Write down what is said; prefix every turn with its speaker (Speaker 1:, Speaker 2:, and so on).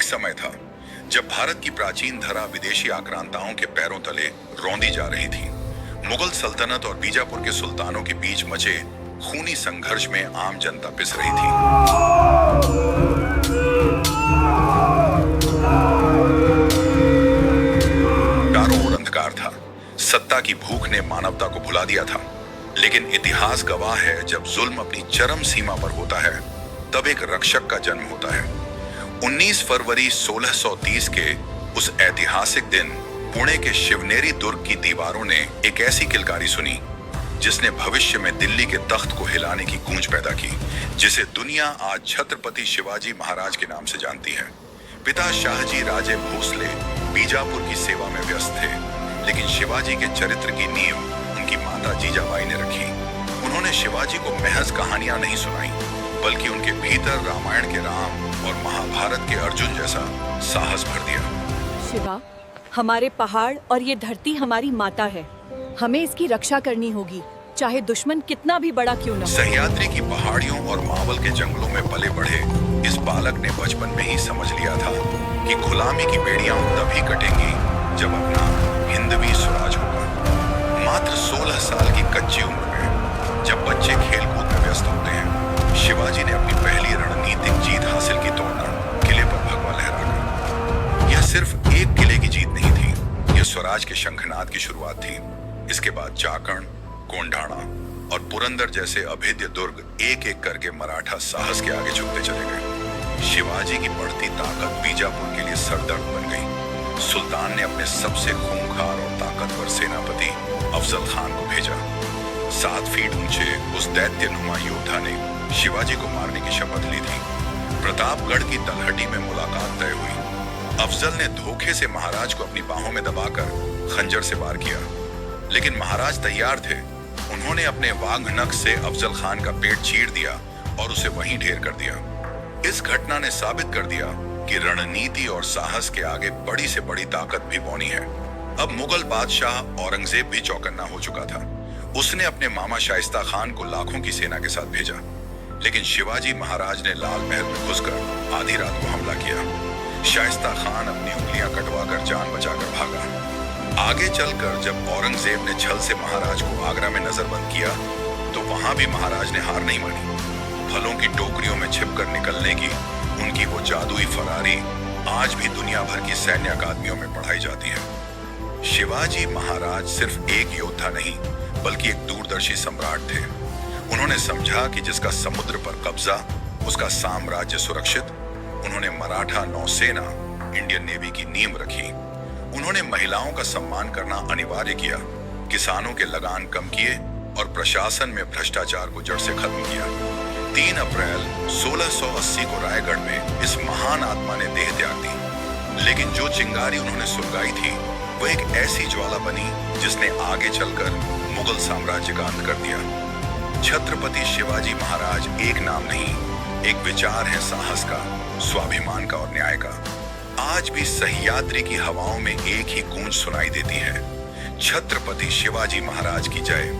Speaker 1: समय था जब भारत की प्राचीन धरा विदेशी आक्रांताओं के पैरों तले रौंदी जा रही थी। मुगल सल्तनत और बीजापुर के सुल्तानों के बीच मचे खूनी संघर्ष में आम जनता पिस रही थी। चारों ओर अंधकार था। सत्ता की भूख ने मानवता को भुला दिया था। लेकिन इतिहास गवाह है, जब जुल्म अपनी चरम सीमा पर होता है तब एक रक्षक का जन्म होता है। 19 फरवरी 1630 के उस ऐतिहासिक दिन पुणे के शिवनेरी दुर्ग की दीवारों ने एक ऐसी किलकारी सुनी जिसने भविष्य में दिल्ली के तख्त को हिलाने की गूंज पैदा की, जिसे दुनिया आज छत्रपति शिवाजी महाराज के नाम से जानती है। पिता शाहजी राजे भोसले बीजापुर की सेवा में व्यस्त थे, लेकिन शिवाजी के चरित्र की नींव उनकी माता जीजाबाई ने रखी। उन्होंने शिवाजी को महज कहानियां नहीं सुनाई, बल्कि उनके भीतर रामायण के राम और महाभारत के अर्जुन जैसा साहस भर दिया।
Speaker 2: शिवा, हमारे पहाड़ और ये धरती हमारी माता है। हमें इसकी रक्षा करनी होगी, चाहे दुश्मन कितना भी बड़ा क्यों न हो।
Speaker 1: सह्याद्री की पहाड़ियों और मावल के जंगलों में पले बढ़े इस बालक ने बचपन में ही समझ लिया था कि गुलामी की बेड़ियां तभी कटेंगी जब अपना हिंदवी स्वराज होगा। मात्र 16 साल की कच्ची उम्र में जब बच्चे खेलकूद में व्यस्त होते हैं, शिवाजी ने अपनी पहली रणनीतिक जीत हासिल की, तोड़ना किले पर भगवा लहराकर। यह सिर्फ एक किले की जीत नहीं थी, यह स्वराज के शंखनाद की शुरुआत थी। इसके बाद चाकण, कोंढाणा और पुरंदर जैसे अभेद्य दुर्ग एक एक करके मराठा साहस के आगे झुकते चले गए। शिवाजी की बढ़ती ताकत बीजापुर के लिए सरदर्द बन गई। सुल्तान ने अपने सबसे खूंखार और ताकतवर सेनापति अफजल खान को भेजा। 7 फीट ऊंचे उस दैत्यनुमा योद्धा ने शिवाजी को मारने की शपथ ली थी। प्रतापगढ़ की तलहटी में मुलाकात तय हुई। अफजल ने धोखे से महाराज को अपनी बाहों में दबाकर खंजर से वार किया, लेकिन महाराज तैयार थे। उन्होंने अपने वाघ नख से अफजल खान का पेट चीर दिया और उसे वहीं ढेर कर दिया। इस घटना ने साबित कर दिया कि रणनीति और साहस के आगे बड़ी से बड़ी ताकत भी बौनी है। अब मुगल बादशाह औरंगजेब भी चौकन्ना हो चुका था। उसने अपने मामा शाइस्ता खान को लाखों की सेना के साथ भेजा, लेकिन शिवाजी महाराज ने लाल महल में घुसकर आधी रात को हमला किया। शाइस्ता खान अपनी उंगलियां कटवाकर जान बचाकर भागा। आगे चलकर जब औरंगजेब ने छल से महाराज को आगरा में नजरबंद किया, तो वहां भी महाराज ने हार नहीं मानी। फलों की टोकरियों में छिपकर निकलने की उनकी वो जादुई फरारी आज भी दुनिया भर की सैन्य अकादमियों में पढ़ाई जाती है। शिवाजी महाराज सिर्फ एक योद्धा नहीं, बल्कि एक दूरदर्शी सम्राट थे। उन्होंने समझा कि जिसका समुद्र पर कब्जा, उसका साम्राज्य सुरक्षित। उन्होंने मराठा नौसेना, इंडियन नेवी की नींव रखी। उन्होंने महिलाओं का सम्मान करना अनिवार्य किया, किसानों के लगान कम किए और प्रशासन में भ्रष्टाचार को जड़ से खत्म किया। 3 अप्रैल 1680 को रायगढ़ में इस महान आत्मा ने देह त्याग दी, लेकिन जो चिंगारी उन्होंने सुलगाई थी वो एक ऐसी ज्वाला बनी जिसने आगे चलकर मुगल साम्राज्य का अंत कर दिया। छत्रपति शिवाजी महाराज एक नाम नहीं, एक विचार है साहस का, स्वाभिमान का और न्याय का। आज भी सह्याद्री की हवाओं में एक ही गूंज सुनाई देती है, छत्रपति शिवाजी महाराज की जय।